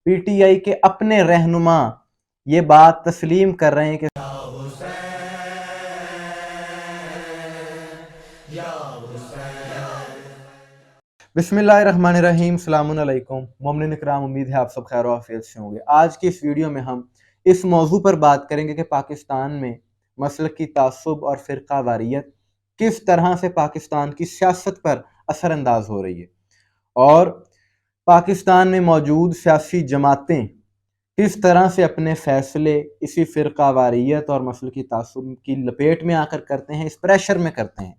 P T I کے اپنے رہنما یہ بات تسلیم کر رہے ہیں کہ بسم اللہ الرحمن الرحیم، السلام علیکم مومنین اکرام، امید ہے آپ سب خیر و عافیت سے ہوں گے۔ آج کی اس ویڈیو میں ہم اس موضوع پر بات کریں گے کہ پاکستان میں مسلکی تعصب اور فرقہ واریت کس طرح سے پاکستان کی سیاست پر اثر انداز ہو رہی ہے، اور پاکستان میں موجود سیاسی جماعتیں کس طرح سے اپنے فیصلے اسی فرقہ واریت اور مسلکی تعصب کی لپیٹ میں آ کر کرتے ہیں، اس پریشر میں کرتے ہیں۔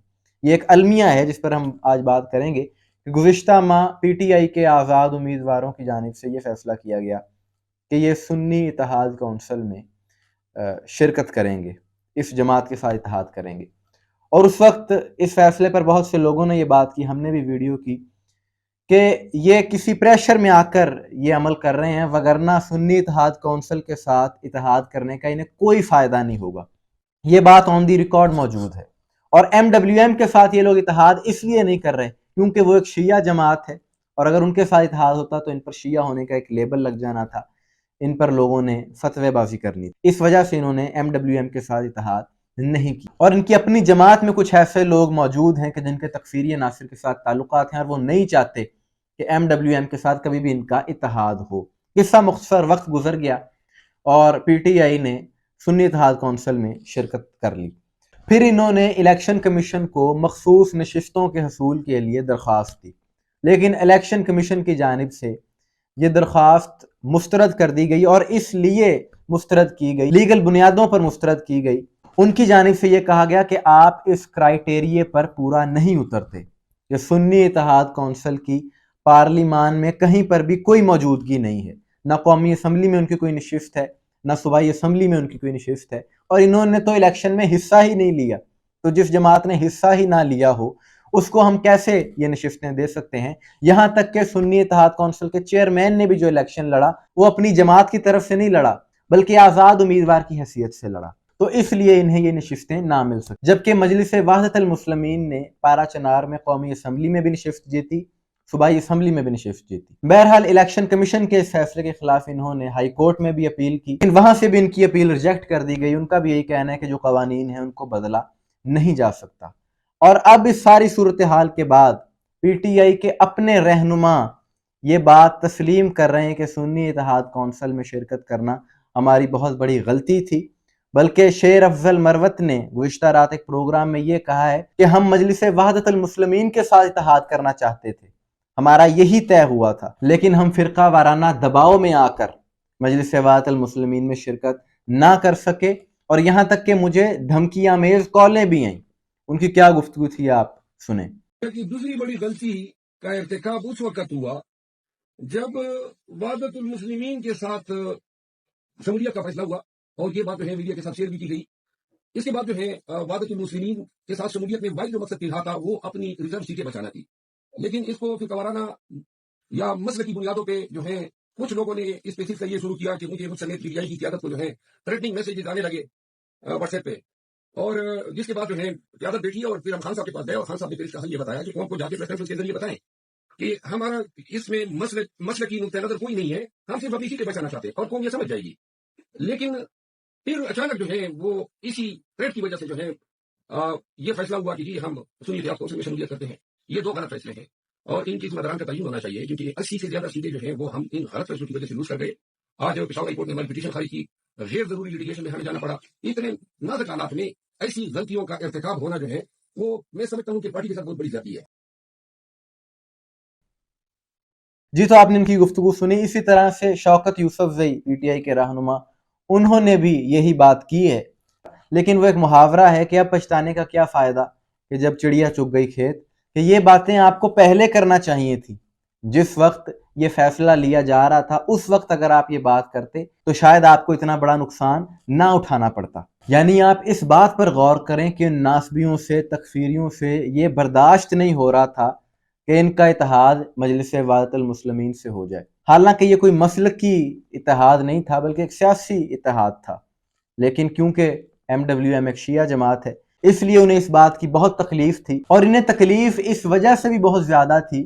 یہ ایک المیہ ہے جس پر ہم آج بات کریں گے کہ گزشتہ ماہ پی ٹی آئی کے آزاد امیدواروں کی جانب سے یہ فیصلہ کیا گیا کہ یہ سنی اتحاد کونسل میں شرکت کریں گے، اس جماعت کے ساتھ اتحاد کریں گے۔ اور اس وقت اس فیصلے پر بہت سے لوگوں نے یہ بات کی، ہم نے بھی ویڈیو کی، کہ یہ کسی پریشر میں آ کر یہ عمل کر رہے ہیں، وگرنہ سنی اتحاد کونسل کے ساتھ اتحاد کرنے کا انہیں کوئی فائدہ نہیں ہوگا۔ یہ بات آن دی ریکارڈ موجود ہے۔ اور ایم ڈبلیو ایم کے ساتھ یہ لوگ اتحاد اس لیے نہیں کر رہے کیونکہ وہ ایک شیعہ جماعت ہے، اور اگر ان کے ساتھ اتحاد ہوتا تو ان پر شیعہ ہونے کا ایک لیبل لگ جانا تھا، ان پر لوگوں نے فتوی بازی کرنی تھی۔ اس وجہ سے انہوں نے ایم ڈبلیو ایم کے ساتھ اتحاد نہیں کی۔ اور ان کی اپنی جماعت میں کچھ ایسے لوگ موجود ہیں کہ جن کے تکفیری عناصر کے ساتھ تعلقات ہیں، اور وہ نہیں چاہتے کہ ایم ڈبلیو ایم کے ساتھ کبھی بھی ان کا اتحاد ہو۔ قصہ مختصر، وقت گزر گیا اور پی ٹی آئی نے سنی اتحاد کونسل میں شرکت کر لی۔ پھر انہوں نے الیکشن کمیشن کو مخصوص نشستوں کے حصول کے لیے درخواست دی، لیکن الیکشن کمیشن کی جانب سے یہ درخواست مسترد کر دی گئی، اور اس لیے مسترد کی گئی، لیگل بنیادوں پر مسترد کی گئی۔ ان کی جانب سے یہ کہا گیا کہ آپ اس کرائیٹیریے پر پورا نہیں اترتے کہ سنی اتحاد کونسل کی پارلیمان میں کہیں پر بھی کوئی موجودگی نہیں ہے، نہ قومی اسمبلی میں ان کی کوئی نشست ہے، نہ صوبائی اسمبلی میں ان کی کوئی نشست ہے، اور انہوں نے تو الیکشن میں حصہ ہی نہیں لیا۔ تو جس جماعت نے حصہ ہی نہ لیا ہو اس کو ہم کیسے یہ نشستیں دے سکتے ہیں؟ یہاں تک کہ سنی اتحاد کونسل کے چیئرمین نے بھی جو الیکشن لڑا وہ اپنی جماعت کی طرف سے نہیں لڑا بلکہ آزاد امیدوار کی حیثیت سے لڑا، تو اس لیے انہیں یہ نشستیں نہ مل سکتی۔ جبکہ مجلس وحدت المسلمین نے پارا چنار میں قومی اسمبلی میں بھی نشست جیتی، صوبائی اسمبلی میں بھی نشست جیتی۔ بہرحال الیکشن کمیشن کے اس فیصلے کے خلاف انہوں نے ہائی کورٹ میں بھی اپیل کی، لیکن وہاں سے بھی ان کی اپیل ریجیکٹ کر دی گئی۔ ان کا بھی یہی کہنا ہے کہ جو قوانین ہیں ان کو بدلا نہیں جا سکتا۔ اور اب اس ساری صورتحال کے بعد پی ٹی آئی کے اپنے رہنما یہ بات تسلیم کر رہے ہیں کہ سنی اتحاد کونسل میں شرکت کرنا ہماری بہت بڑی غلطی تھی، بلکہ شیر افضل مروت نے گزشتہ رات ایک پروگرام میں یہ کہا ہے کہ ہم مجلس وحدت المسلمین کے ساتھ اتحاد کرنا چاہتے تھے، ہمارا یہی طے ہوا تھا، لیکن ہم فرقہ وارانہ دباؤ میں آ کر مجلس وحدت المسلمین میں شرکت نہ کر سکے، اور یہاں تک کہ مجھے دھمکیاں میز کالیں بھی آئیں۔ ان کی کیا گفتگو تھی آپ سنیں۔ دوسری بڑی غلطی کا ارتکاب اس وقت ہوا جب وحدت المسلمین کے ساتھ شمولیت کا فیصلہ ہوا، اور یہ بات جو ہے میڈیا کے ساتھ شیئر بھی کی گئی۔ اس کے بعد جو ہے وحدت المسلمین کے ساتھ شمولیت میں واحد جو مقصد رہا تھا وہ اپنی ریزرو سیٹیں بچانا تھی، لیکن اس کو فرقہ وارانہ یا مسلکی بنیادوں پہ جو ہے کچھ لوگوں نے اس پہ صرف یہ شروع کیا کہ مجھے مجھ سمیت پی ٹی آئی کی قیادت کو جو ہے تھریٹنگ میسیجز آنے لگے واٹس ایپ پہ، اور جس کے بعد جو ہے قیادت بیٹھی اور پھر ہم خان صاحب کے پاس گئے، اور خان صاحب نے پھر اس کا حل یہ بتایا کہ قوم کو جا کے پریس کانفرنس کے ذریعے بتائیں کہ ہمارا اس میں مسلکی نقطہ نظر کوئی نہیں ہے، ہم صرف اپنی سیٹیں بچانا چاہتے ہیں اور قوم یہ سمجھ جائے گی۔ لیکن پھر اچانک جو ہے وہ اسی تھریٹ کی وجہ سے جو ہے یہ فیصلہ ہوا کہ جی ہم سنی اتحاد کونسل میں شمولیت کرتے ہیں۔ یہ دو غلط فیصلے ہیں، اور ان کی ذمہ داران کا تعین ہونا چاہیے، کیونکہ 80 سے زیادہ سیٹیں جو ہیں وہ ہم ان غلط فیصلوں کی وجہ سے لوز کر گئے۔ آج پشاور ہائی کورٹ نے ہماری پٹیشن خارج کی، غیر ضروری لیٹیگیشن میں ہمیں جانا پڑا۔ اتنے نازک حالات میں ایسی غلطیوں کا ارتکاب ہونا جو ہے وہ میں سمجھتا ہوں کہ پارٹی کے ساتھ بہت بڑی زیادتی ہے۔ جی، تو آپ نے ان کی گفتگو سنی۔ اسی طرح سے شوکت یوسف زئی پی ٹی آئی کے رہنما، انہوں نے بھی یہی بات کی ہے، لیکن وہ ایک محاورہ ہے کہ اب پچھتانے کا کیا فائدہ کہ جب چڑیا چگ گئی کھیت، کہ یہ باتیں آپ کو پہلے کرنا چاہیے تھی۔ جس وقت یہ فیصلہ لیا جا رہا تھا اس وقت اگر آپ یہ بات کرتے تو شاید آپ کو اتنا بڑا نقصان نہ اٹھانا پڑتا۔ یعنی آپ اس بات پر غور کریں کہ ان ناسبیوں سے، تکفیریوں سے یہ برداشت نہیں ہو رہا تھا کہ ان کا اتحاد مجلس وحدت المسلمین سے ہو جائے، حالانکہ یہ کوئی مسلکی اتحاد نہیں تھا بلکہ ایک سیاسی اتحاد تھا، لیکن کیونکہ ایم ڈبلیو ایم ایک شیعہ جماعت ہے اس لیے انہیں اس بات کی بہت تکلیف تھی، اور انہیں تکلیف اس وجہ سے بھی بہت زیادہ تھی